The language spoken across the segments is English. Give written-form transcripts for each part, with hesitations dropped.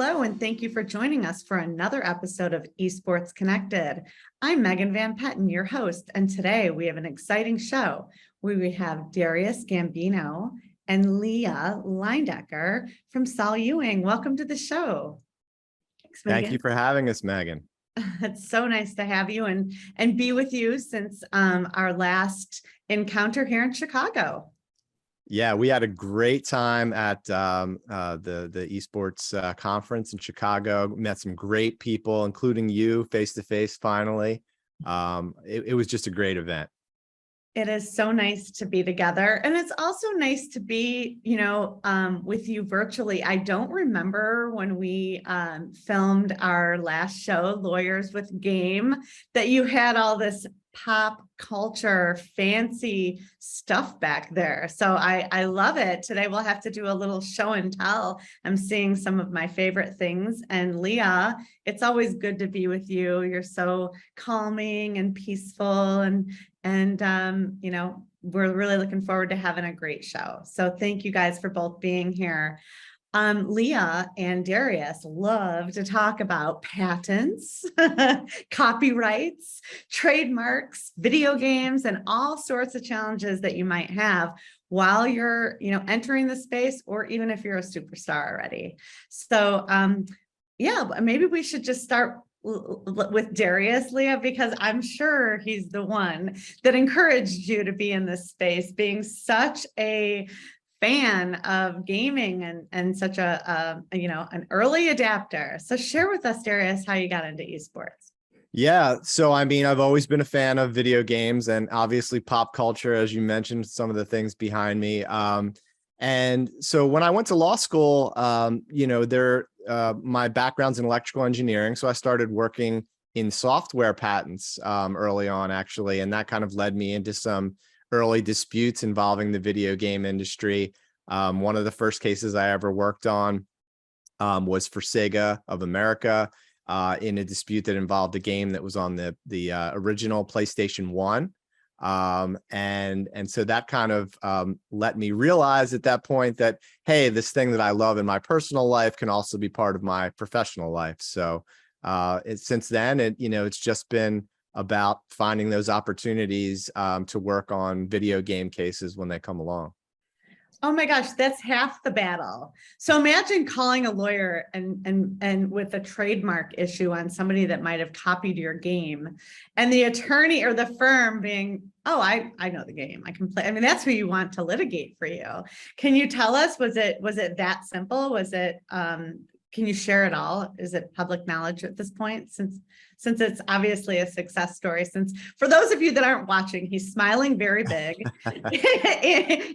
Hello, and thank you for joining us for another episode of Esports Connected. I'm Megan Van Petten, your host, and today we have an exciting show where we have Darius Gambino and Leah Leyendecker from Saul Ewing. Welcome to the show. Thanks, Megan. Thank you for having us, Megan. It's so nice to have you and be with you since our last encounter here in Chicago. Yeah, we had a great time at the esports conference in Chicago. Met some great people, including you face to face. Finally, it was just a great event. It is so nice to be together, and it's also nice to be, with you virtually. I don't remember when we filmed our last show, Lawyers with Game, that you had all this pop culture fancy stuff back there. So I love it. Today we'll have to do a little show and tell. I'm seeing some of my favorite things. And Leah, it's always good to be with you. You're so calming and peaceful, and we're really looking forward to having a great show. So thank you guys for both being here. Leah and Darius love to talk about patents, copyrights, trademarks, video games, and all sorts of challenges that you might have while you're, entering the space, or even if you're a superstar already. So, maybe we should just start with Darius, Leah, because I'm sure he's the one that encouraged you to be in this space, being such a fan of gaming and such an early adapter. So share with us, Darius, how you got into esports. Yeah, so I've always been a fan of video games and obviously pop culture, as you mentioned, some of the things behind me. And so when I went to law school, my background's in electrical engineering, so I started working in software patents early on, actually, and that kind of led me into some early disputes involving the video game industry. One of the first cases I ever worked on was for Sega of America in a dispute that involved a game that was on the original PlayStation 1. And so that kind of let me realize at that point that, hey, this thing that I love in my personal life can also be part of my professional life. So since then, it's just been about finding those opportunities to work on video game cases when they come along. Oh my gosh, that's half the battle. So imagine calling a lawyer and with a trademark issue on somebody that might have copied your game, and the attorney or the firm being, oh, I know the game, I can play. I mean, that's who you want to litigate for you. Can you tell us, was it that simple? Was it, can you share it all? Is it public knowledge at this point? Since it's obviously a success story, since for those of you that aren't watching, he's smiling very big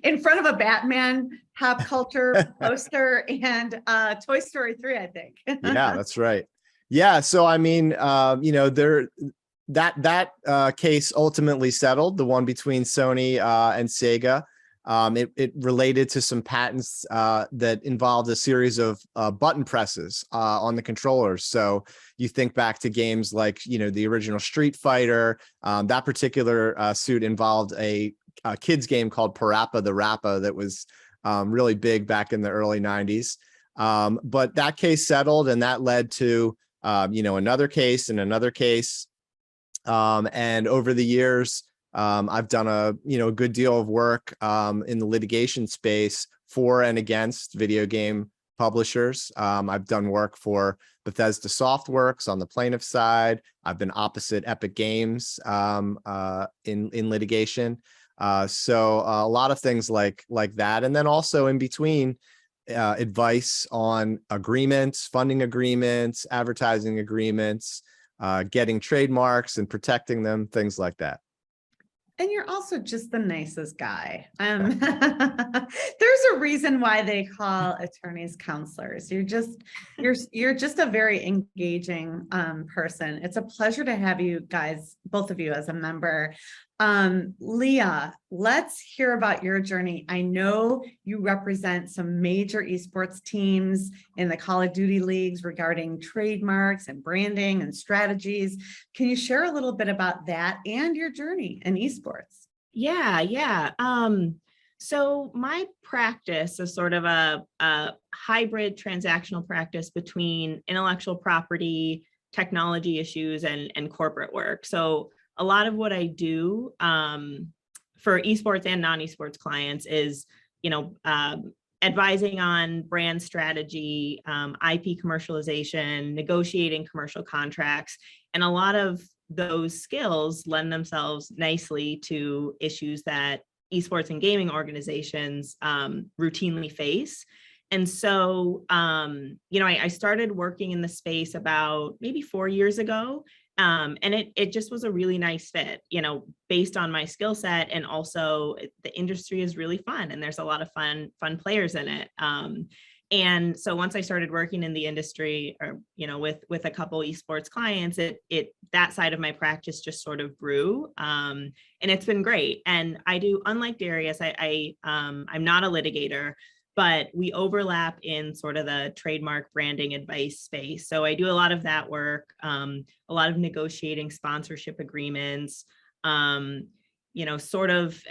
in front of a Batman pop culture poster and Toy Story 3, I think. Yeah, that's right. Yeah. So, that case ultimately settled, the one between Sony and Sega. It related to some patents that involved a series of button presses on the controllers. So you think back to games like, the original Street Fighter. That particular suit involved a kids game called Parappa the Rappa that was really big back in the early 90s. But that case settled, and that led to, another case and another case. And over the years, I've done a good deal of work in the litigation space for and against video game publishers. I've done work for Bethesda Softworks on the plaintiff side. I've been opposite Epic Games in litigation. So a lot of things like that, and then also in between advice on agreements, funding agreements, advertising agreements, getting trademarks and protecting them, things like that. And you're also just the nicest guy. There's a reason why they call attorneys counselors. You're just a very engaging person. It's a pleasure to have you guys, both of you, as a member. Leah, let's hear about your journey. I know you represent some major esports teams in the Call of Duty leagues regarding trademarks and branding and strategies. Can you share a little bit about that and your journey in esports? Yeah. So my practice is sort of a hybrid transactional practice between intellectual property, technology issues, and corporate work. So a lot of what I do for esports and non-esports clients is, advising on brand strategy, IP commercialization, negotiating commercial contracts, and a lot of those skills lend themselves nicely to issues that esports and gaming organizations routinely face. And so, I started working in the space about maybe 4 years ago. And it just was a really nice fit, based on my skill set. And also the industry is really fun and there's a lot of fun players in it. And so once I started working in the industry, or, with a couple esports clients, that side of my practice just sort of grew. And it's been great. And I do, unlike Darius, I'm not a litigator, but we overlap in sort of the trademark branding advice space. So I do a lot of that work, a lot of negotiating sponsorship agreements, sort of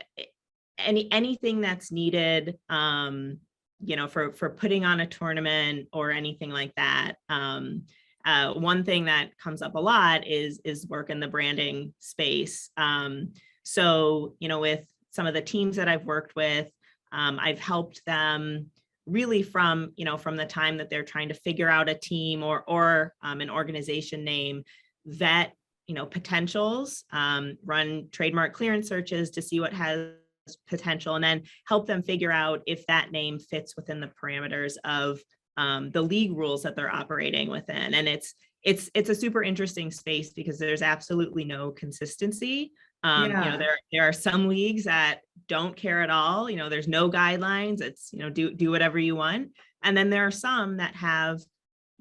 anything that's needed, for putting on a tournament or anything like that. One thing that comes up a lot is work in the branding space. So, with some of the teams that I've worked with, I've helped them really from the time that they're trying to figure out a team or an organization name, vet, potentials, run trademark clearance searches to see what has potential, and then help them figure out if that name fits within the parameters of the league rules that they're operating within. And it's a super interesting space because there's absolutely no consistency. There are some leagues that don't care at all. There's no guidelines. It's, do whatever you want. And then there are some that have,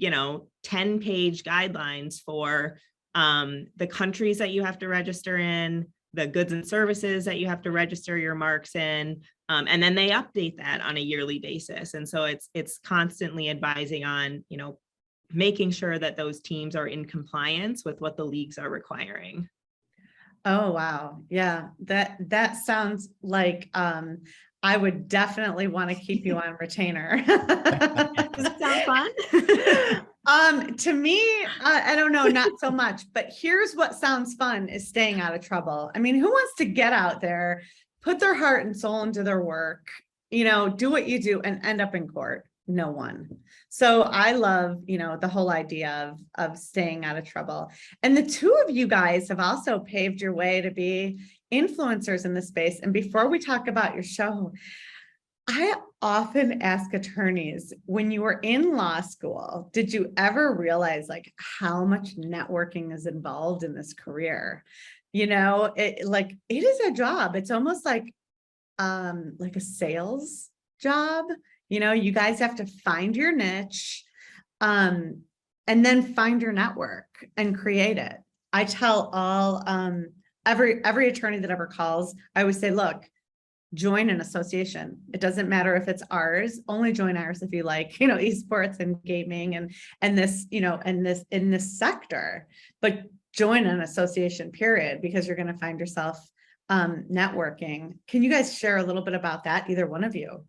10-page guidelines for the countries that you have to register in, the goods and services that you have to register your marks in. And then they update that on a yearly basis. And so it's constantly advising on, making sure that those teams are in compliance with what the leagues are requiring. Oh, wow. Yeah, that sounds like I would definitely want to keep you on retainer. Does that sound fun? To me, I don't know, not so much, but here's what sounds fun is staying out of trouble. I mean, who wants to get out there, put their heart and soul into their work, do what you do and end up in court? No one. So I love, the whole idea of staying out of trouble. And the two of you guys have also paved your way to be influencers in the space. And before we talk about your show, I often ask attorneys, when you were in law school, did you ever realize how much networking is involved in this career? It is a job. It's almost like a sales job. You guys have to find your niche, and then find your network and create it. I tell all, every attorney that ever calls, I always say, look, join an association. It doesn't matter if it's ours, only join ours if you like, esports and gaming and this, in this sector, but join an association, period, because you're going to find yourself networking. Can you guys share a little bit about that? Either one of you.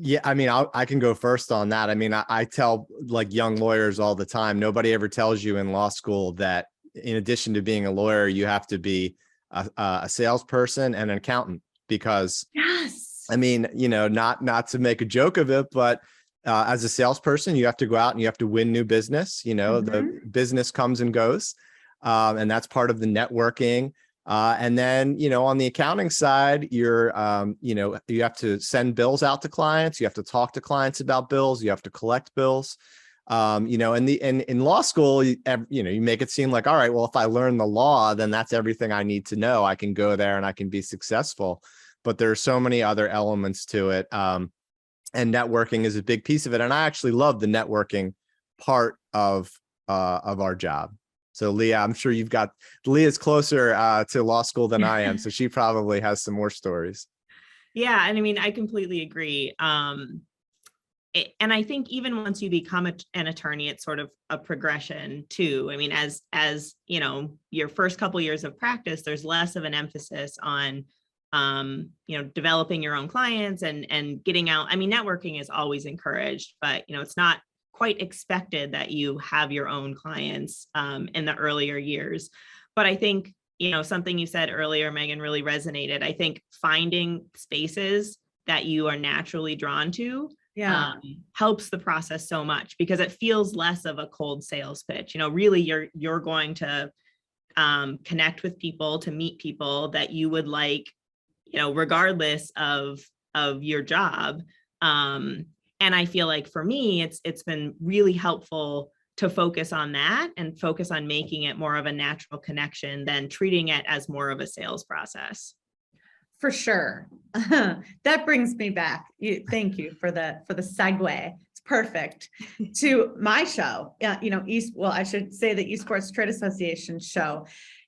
Yeah, I mean, I can go first on that. I mean, I tell young lawyers all the time, nobody ever tells you in law school that in addition to being a lawyer, you have to be a salesperson and an accountant, because yes, I mean, not to make a joke of it, but as a salesperson, you have to go out and you have to win new business. The business comes and goes, and that's part of the networking. And then, on the accounting side, you have to send bills out to clients. You have to talk to clients about bills. You have to collect bills. And in law school, you make it seem like, all right, well, if I learn the law, then that's everything I need to know. I can go there and I can be successful. But there are so many other elements to it. And networking is a big piece of it. And I actually love the networking part of our job. So Leah, I'm sure Leah's closer to law school than I am. So she probably has some more stories. Yeah. And I mean, I completely agree. And I think even once you become an attorney, it's sort of a progression too. I mean, as your first couple years of practice, there's less of an emphasis on developing your own clients and getting out. I mean, networking is always encouraged, but, it's not quite expected that you have your own clients in the earlier years. But I think, something you said earlier, Megan, really resonated. I think finding spaces that you are naturally drawn to helps the process so much, because it feels less of a cold sales pitch. Really you're going to connect with people, to meet people that you would like, regardless of your job. And I feel like for me, it's been really helpful to focus on that and focus on making it more of a natural connection than treating it as more of a sales process. For sure. That brings me back. Thank you for the segue. It's perfect to my show. I should say the Esports Trade Association show.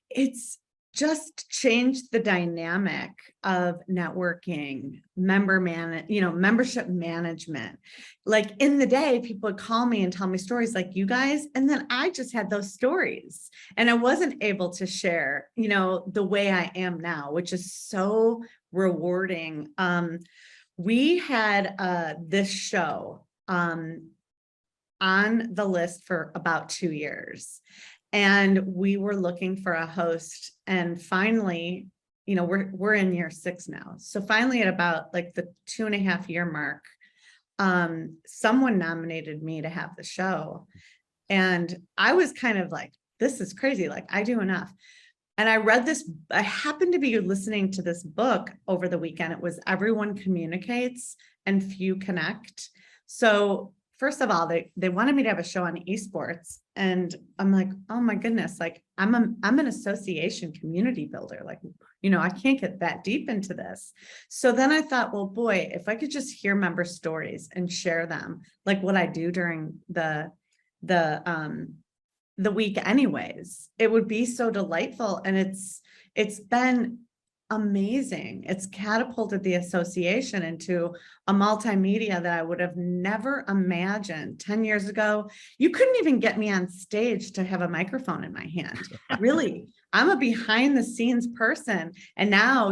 It's just changed the dynamic of networking, membership management. Like in the day, people would call me and tell me stories like you guys. And then I just had those stories and I wasn't able to share, the way I am now, which is so rewarding. We had this show on the list for about 2 years. And we were looking for a host, and finally, we're in year 6 now. So finally, at about like the 2.5 year mark, someone nominated me to have the show, and I was kind of like, "This is crazy! Like I do enough." And I read this. I happened to be listening to this book over the weekend. It was "Everyone Communicates and Few Connect." So first of all, they wanted me to have a show on esports. And I'm like, oh my goodness, like I'm an association community builder. Like, I can't get that deep into this. So then I thought, well, boy, if I could just hear member stories and share them, like what I do during the week anyways, it would be so delightful. And it's been amazing. It's catapulted the association into a multimedia that I would have never imagined 10 years ago. You couldn't even get me on stage to have a microphone in my hand. Really, I'm a behind the scenes person. And now,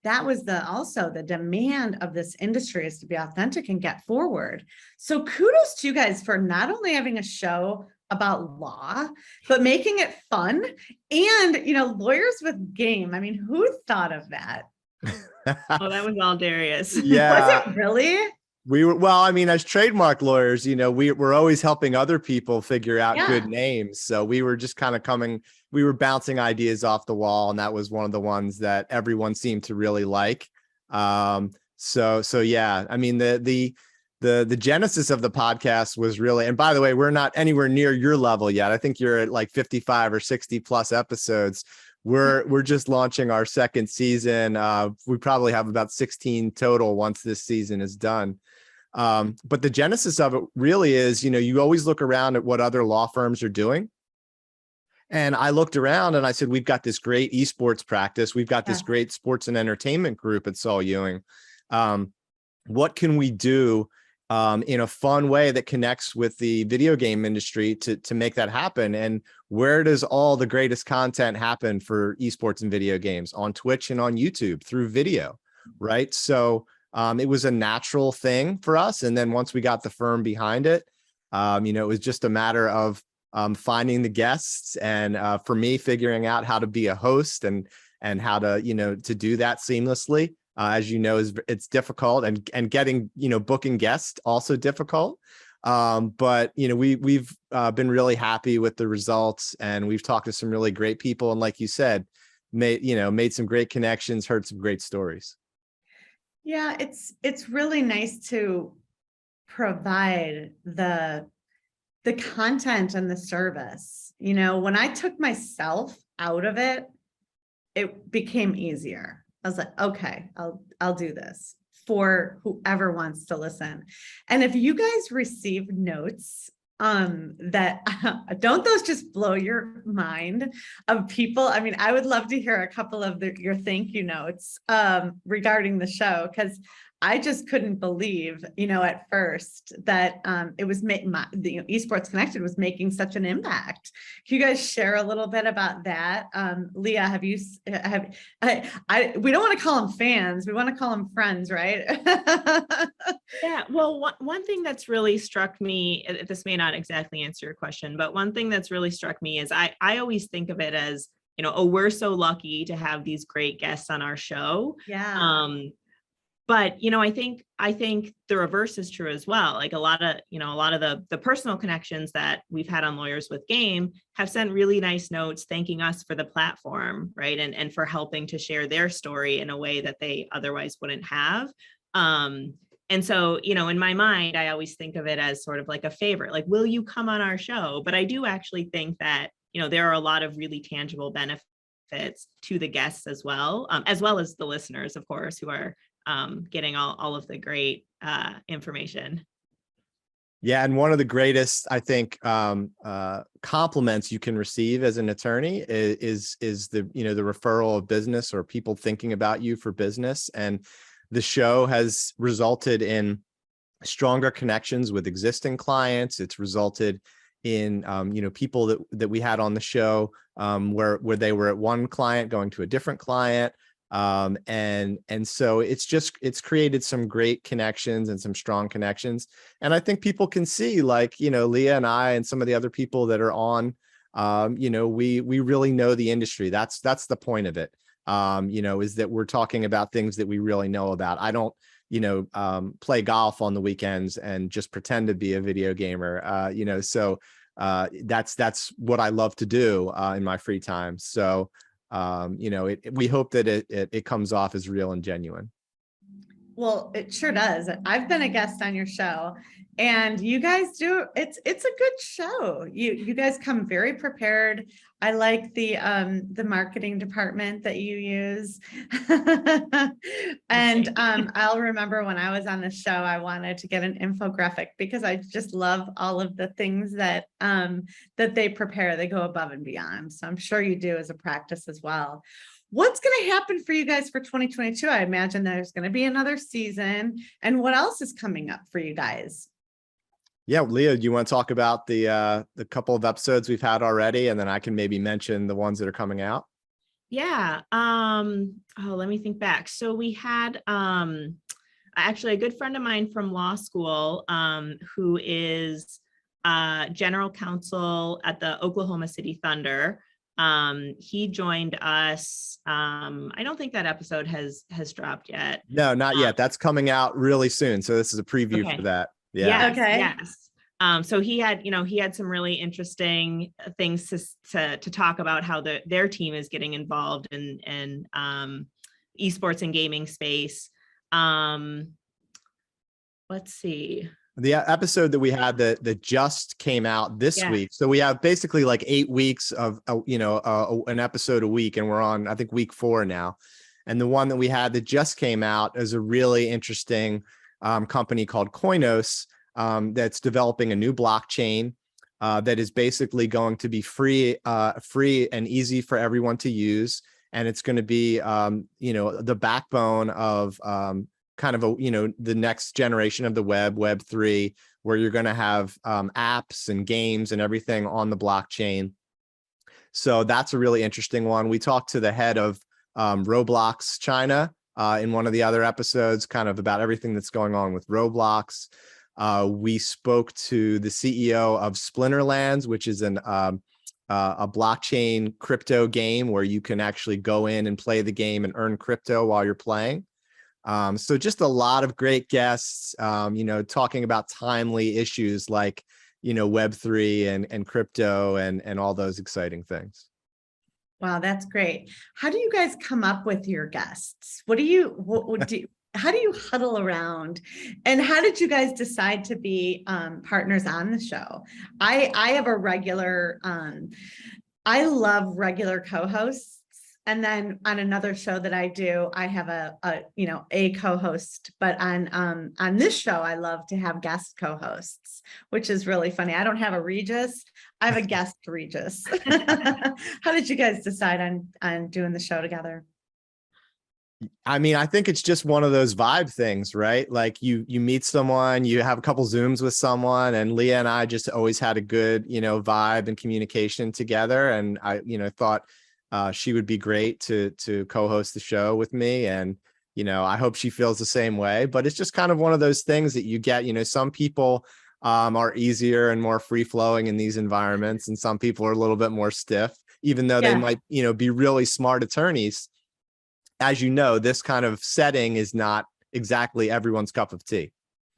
that was also the demand of this industry is to be authentic and get forward. So kudos to you guys for not only having a show about law, but making it fun and, lawyers with game. I mean, who thought of that? Oh, that was all Darius. Yeah. Was it really? We were, well, I mean, as trademark lawyers, we're always helping other people figure out good names. So we were just kind of we were bouncing ideas off the wall. And that was one of the ones that everyone seemed to really like. So yeah, I mean, the genesis of the podcast was really, and by the way, we're not anywhere near your level yet. I think you're at like 55 or 60 plus episodes. We're just launching our second season. We probably have about 16 total once this season is done. But the genesis of it really is, you always look around at what other law firms are doing. And I looked around and I said, we've got this great esports practice. We've got this great sports and entertainment group at Saul Ewing. What can we do in a fun way that connects with the video game industry to make that happen? And where does all the greatest content happen for esports and video games? On Twitch and on YouTube through video, right? So it was a natural thing for us. And then once we got the firm behind it, it was just a matter of finding the guests and for me figuring out how to be a host and how to, to do that seamlessly. As it's difficult, and getting, booking guests also difficult. But, we've been really happy with the results, and we've talked to some really great people. And like you said, made some great connections, heard some great stories. Yeah, it's really nice to provide the content and the service. When I took myself out of it, it became easier. I was like, okay, I'll do this for whoever wants to listen. And if you guys receive notes that don't those just blow your mind of people? I mean, I would love to hear a couple of your thank you notes regarding the show, because I just couldn't believe, at first that it was Esports Connected was making such an impact. Can you guys share a little bit about that? Leah, we don't want to call them fans, we want to call them friends, right? Yeah, well, one thing that's really struck me, this may not exactly answer your question, but one thing that's really struck me is I always think of it as, oh, we're so lucky to have these great guests on our show. Yeah. But, I think the reverse is true as well. Like a lot of the personal connections that we've had on Lawyers with Game have sent really nice notes thanking us for the platform, right? And for helping to share their story in a way that they otherwise wouldn't have. And so, in my mind, I always think of it as sort of like a favor, like, will you come on our show? But I do actually think that, there are a lot of really tangible benefits to the guests as well as the listeners, of course, who are getting all of the great information. Yeah, and one of the greatest, I think, compliments you can receive as an attorney is the the referral of business or people thinking about you for business. And the show has resulted in stronger connections with existing clients. It's resulted in people that we had on the show where they were at one client going to a different client. And so it's created some great connections and some strong connections. And I think people can see, like, Leah and I and some of the other people that are on, we really know the industry. That's the point of it. Is that we're talking about things that we really know about. I don't, play golf on the weekends and just pretend to be a video gamer. So that's what I love to do in my free time. So we hope that it comes off as real and genuine. Well, it sure does. I've been a guest on your show, and you guys do. It's a good show. You guys come very prepared. I like the marketing department that you use. And I'll remember when I was on the show, I wanted to get an infographic because I just love all of the things that they prepare. They go above and beyond. So I'm sure you do as a practice as well. What's going to happen for you guys for 2022? I imagine there's going to be another season. And what else is coming up for you guys? Yeah, Leah, do you want to talk about the couple of episodes we've had already, and then I can maybe mention the ones that are coming out? Yeah. Let me think back. So we had actually a good friend of mine from law school who is general counsel at the Oklahoma City Thunder. He joined us. I don't think that episode has dropped yet. No, not yet. That's coming out really soon. So this is a preview for that. Yeah. Yes, okay. Yes. So he had some really interesting things to talk about how their team is getting involved in esports and gaming space. Let's see. The episode that we had that just came out this week. So we have basically like 8 weeks of, an episode a week, and we're on, I think, week 4 now. And the one that we had that just came out is a really interesting company called Koinos that's developing a new blockchain that is basically going to be free and easy for everyone to use. And it's going to be, the backbone of kind of the next generation of the Web 3, where you're going to have apps and games and everything on the blockchain. So that's a really interesting one. We talked to the head of Roblox China in one of the other episodes, kind of about everything that's going on with Roblox. We spoke to the CEO of Splinterlands, which is a blockchain crypto game where you can actually go in and play the game and earn crypto while you're playing. So just a lot of great guests, talking about timely issues like, Web3 and crypto and all those exciting things. Wow, that's great. How do you guys come up with your guests? How do you huddle around? And how did you guys decide to be partners on the show? I have a regular, I love regular co-hosts. And then on another show that I do, I have a co-host, but on this show, I love to have guest co-hosts, which is really funny. I don't have a Regis. I have a guest Regis. How did you guys decide on doing the show together? I mean, I think it's just one of those vibe things, right? Like you meet someone, you have a couple Zooms with someone, and Leah and I just always had a good, vibe and communication together. And I, thought she would be great to co-host the show with me. And, I hope she feels the same way. But it's just kind of one of those things that you get, some people are easier and more free flowing in these environments, and some people are a little bit more stiff, even though they might, be really smart attorneys. As you know, this kind of setting is not exactly everyone's cup of tea.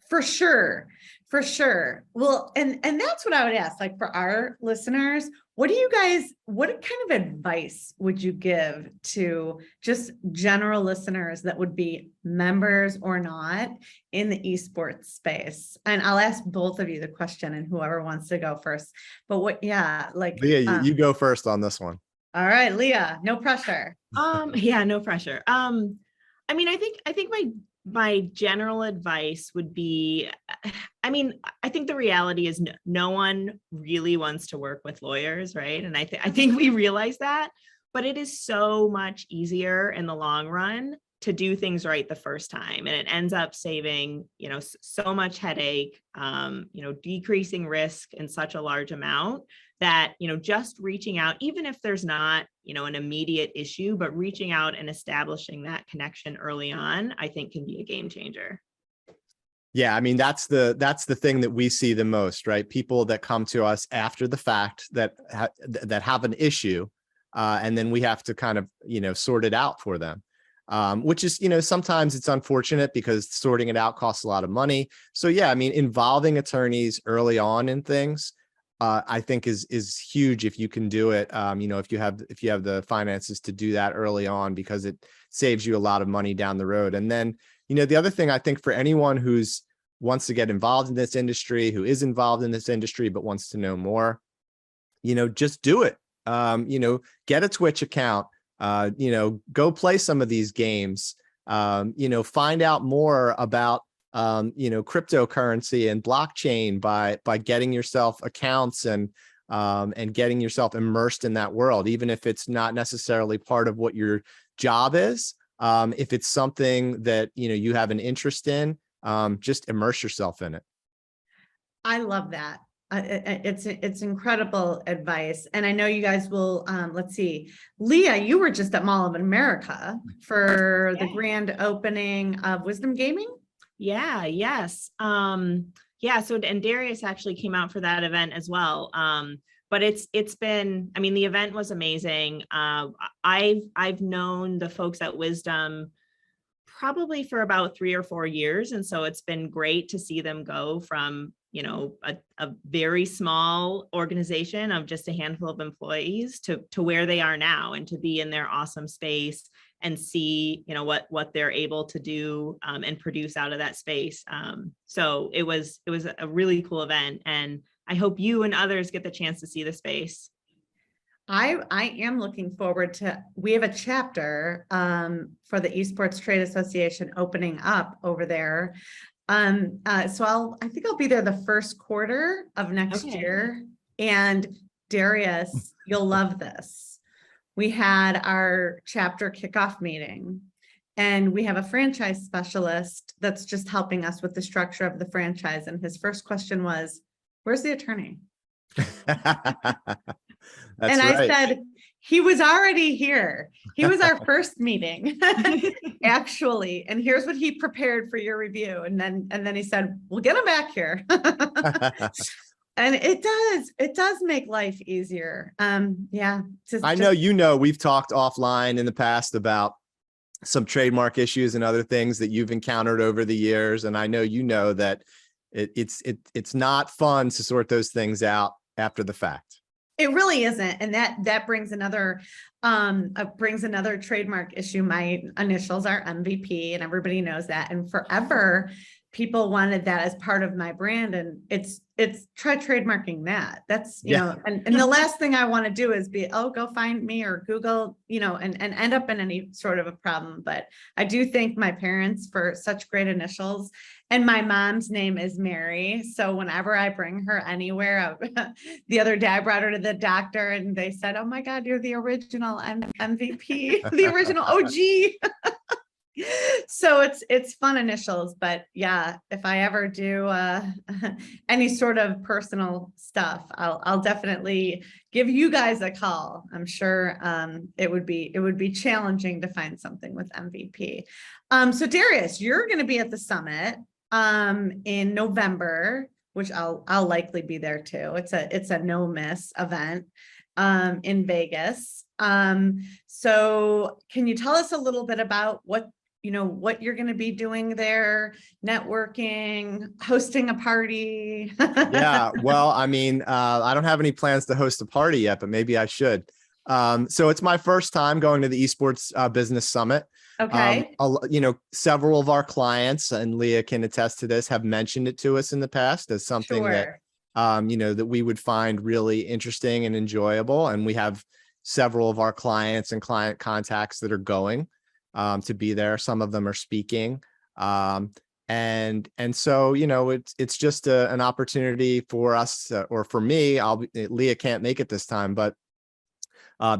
For sure. For sure. Well, and that's what I would ask, like, for our listeners, what kind of advice would you give to just general listeners that would be members or not in the esports space? And I'll ask both of you the question, and whoever wants to go first. But Leah, you go first on this one. All right, Leah, no pressure. Yeah, no pressure. I mean, I think my general advice would be, I think the reality is no one really wants to work with lawyers, right? And I think we realize that, but it is so much easier in the long run to do things right the first time. And it ends up saving, so much headache, decreasing risk in such a large amount that, just reaching out, even if there's not, an immediate issue, but reaching out and establishing that connection early on, I think can be a game changer. Yeah, I mean, that's the thing that we see the most, right? People that come to us after the fact that have an issue, and then we have to kind of, sort it out for them. Which is, sometimes it's unfortunate because sorting it out costs a lot of money. So yeah, I mean, involving attorneys early on in things, I think is huge if you can do it. If you have the finances to do that early on, because it saves you a lot of money down the road. And then, the other thing I think for anyone who's wants to get involved in this industry, who is involved in this industry, but wants to know more, just do it. Get a Twitch account. Go play some of these games, find out more about, cryptocurrency and blockchain by getting yourself accounts and getting yourself immersed in that world, even if it's not necessarily part of what your job is. If it's something that, you have an interest in, just immerse yourself in it. I love that. It's incredible advice. And I know you guys will, let's see, Leah, you were just at Mall of America for the grand opening of Wisdom Gaming. Yeah, yes. So, and Darius actually came out for that event as well. But it's been, the event was amazing. I've known the folks at Wisdom probably for about 3 or 4 years. And so it's been great to see them go from, a very small organization of just a handful of employees to where they are now, and to be in their awesome space and see, what they're able to do and produce out of that space. So it was a really cool event, and I hope you and others get the chance to see the space. I am looking forward to, we have a chapter for the Esports Trade Association opening up over there. So I think I'll be there the first quarter of next year. And Darius, you'll love this. We had our chapter kickoff meeting, and we have a franchise specialist that's just helping us with the structure of the franchise. And his first question was, "Where's the attorney?" That's I right. said, he was already here. He was our first meeting, actually. And here's what he prepared for your review. And then he said, "We'll get him back here." And it does make life easier. Yeah. I know, we've talked offline in the past about some trademark issues and other things that you've encountered over the years. And I know, that it's not fun to sort those things out after the fact. It really isn't. And that brings another trademark issue. My initials are MVP, and everybody knows that. And forever people wanted that as part of my brand. And it's try trademarking that. That's, and the last thing I want to do is go find me or Google, and end up in any sort of a problem. But I do thank my parents for such great initials. And my mom's name is Mary. So whenever I bring her anywhere, the other day I brought her to the doctor, and they said, "Oh my God, you're the original MVP, the original OG." So it's fun initials, but yeah, if I ever do any sort of personal stuff, I'll definitely give you guys a call. I'm sure it would be challenging to find something with MVP. So Darius, you're going to be at the summit in November, which I'll likely be there too. It's a no miss event in Vegas. So can you tell us a little bit about what you're going to be doing there, networking, hosting a party? Yeah, well, I mean, I don't have any plans to host a party yet, but maybe I should. So it's my first time going to the Esports Business Summit. Okay. Several of our clients, and Leah can attest to this, have mentioned it to us in the past as something Sure. that we would find really interesting and enjoyable. And we have several of our clients and client contacts that are going to be there. Some of them are speaking. And so, it's just an opportunity for us, or for me, Leah can't make it this time, but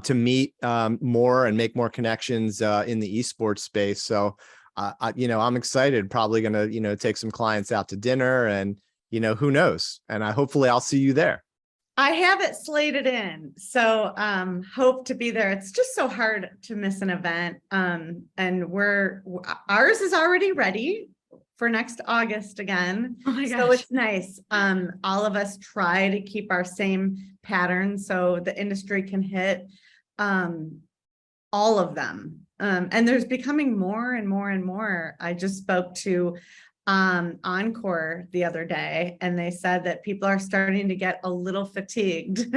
to meet more and make more connections in the esports space. So, I'm excited, probably going to, take some clients out to dinner, and, who knows? And hopefully I'll see you there. I have it slated in, so hope to be there. It's just so hard to miss an event. And ours is already ready for next August again. Oh my So gosh. it's nice. All of us try to keep our same pattern so the industry can hit all of them. And there's becoming more and more and more. I just spoke to Encore the other day, and they said that people are starting to get a little fatigued.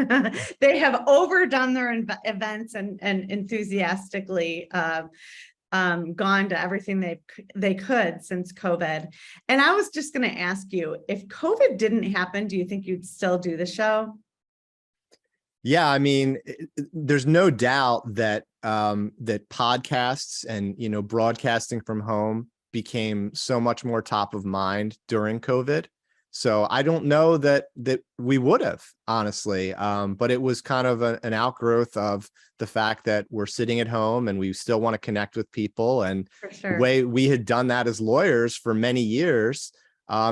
They have overdone their events and enthusiastically gone to everything they could since COVID. And I was just going to ask you, if COVID didn't happen, do you think you'd still do the show? Yeah, I mean, there's no doubt that that podcasts and broadcasting from home became so much more top of mind during COVID. So I don't know that we would have, honestly, but it was kind of an outgrowth of the fact that we're sitting at home and we still want to connect with people. And For sure. the way we had done that as lawyers for many years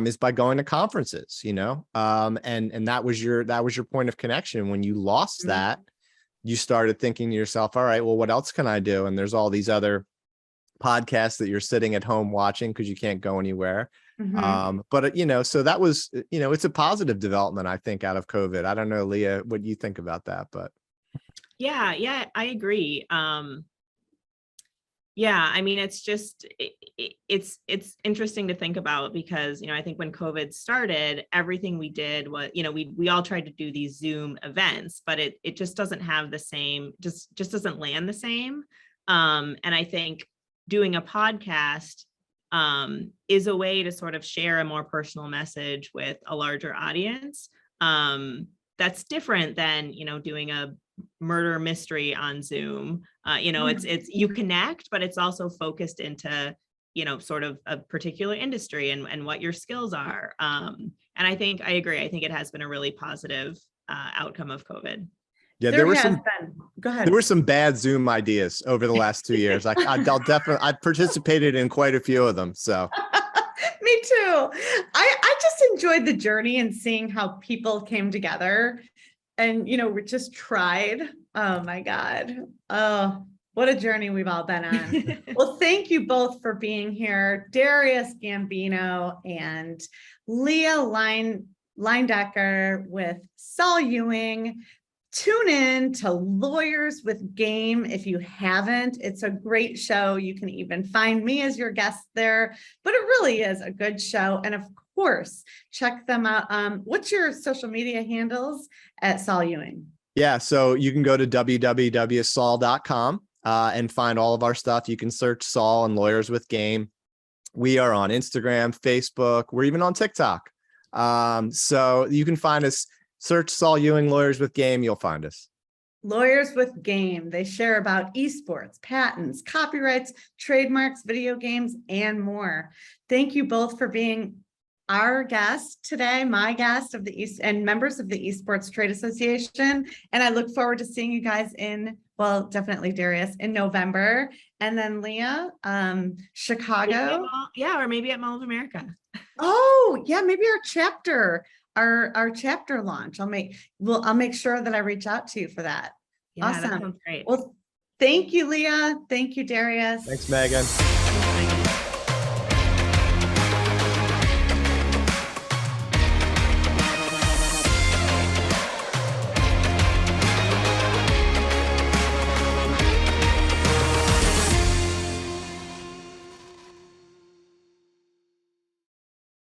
is by going to conferences, and that was your point of connection. When you lost that, you started thinking to yourself, all right, well, what else can I do? And there's all these other podcasts that you're sitting at home watching because you can't go anywhere. But so that was, it's a positive development, I think, out of COVID. I don't know, Leah, what you think about that, but Yeah, I agree. Yeah, I mean, it's just, it's interesting to think about because, I think when COVID started, everything we did was, we all tried to do these Zoom events, but it just doesn't have the same, just doesn't land the same. And I think doing a podcast is a way to sort of share a more personal message with a larger audience. That's different than, doing a murder mystery on Zoom. It's you connect, but it's also focused into, sort of a particular industry and what your skills are. And I agree. I think it has been a really positive outcome of COVID. Yeah, There were some bad Zoom ideas over the last 2 years. I've participated in quite a few of them. So me too. I just enjoyed the journey and seeing how people came together and, we just tried. Oh my God. Oh, what a journey we've all been on. Well, thank you both for being here. Darius Gambino and Leah Leyendecker with Saul Ewing. Tune in to Lawyers with Game if you haven't. It's a great show. You can even find me as your guest there, but it really is a good show. And of course, check them out. What's your social media handles at Saul Ewing? Yeah, so you can go to www.saul.com and find all of our stuff. You can search Saul and Lawyers with Game. We are on Instagram, Facebook. We're even on TikTok. So you can find us. Search Saul Ewing Lawyers with Game, you'll find us. Lawyers with Game. They share about esports, patents, copyrights, trademarks, video games, and more. Thank you both for being our guest today, my guest of the East and members of the Esports Trade Association. And I look forward to seeing you guys well, definitely Darius in November. And then Leah, Chicago. Yeah, or maybe at Mall of America. Oh, yeah, maybe our chapter launch. I'll make sure that I reach out to you for that. Yeah, Awesome. that sounds great. Well, thank you, Leah. Thank you, Darius. Thanks, Megan. Thanks,